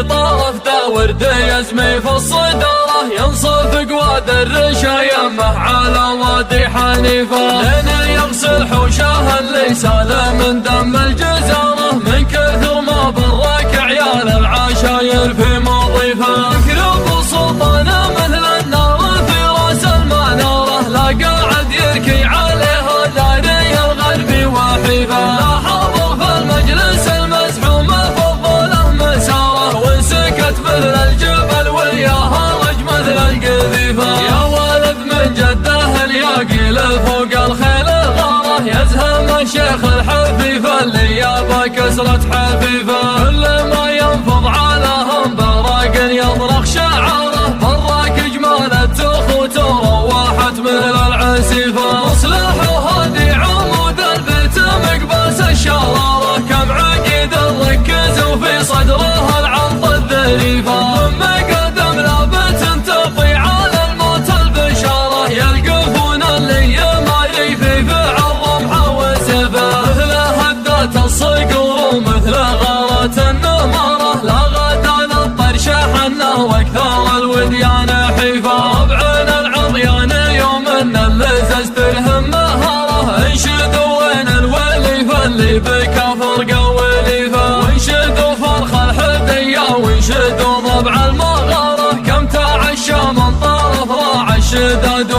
في طرف ورد يزمي في الصدارة ينصف قواد الرشا يمه على وادي حنيفة لين يغسل حوشه اللي سال من دم الجزارة من كثر ما برك عيال العشاير في مضيفه يكرب سلطانه مثل النار في راس المنارة لا قاعد يركي عليها داري الغربي وحيفه لا حاضر في المجلس المزحوم فضله مساره وسكت مثل الجبل وياها رج مثل القذيفه يا ولد من جده الياقي فوق الخيل غاره يزهم الشيخ الحفيفه اللي يابا كسرة حفيفه كل ما ينفض علىهم براق يطرق شعاره براك جمال التخوت روحت مثل العسيفه مصلح وهادي عمود البيت مقباس الشراره كم عقيد الركز وفي صدره العرض الذريفه ثم قدم لابت تطي على الموت البشاره يلقفون اللي ما يفي فعل رمحه وسيفه مثل هدات الصقور ومثل غارة النماره لا غدا للطرش حنا واكثر الوديان حيفه ربعنا العضيان يوم ان اللزز ترهم مهاره انشدوا وين الوليفه اللي بكفر قوليفه وانشدوا فرخ الحديه وانشدوا ضبع المغاره كم تعشى من طرف راع الشداد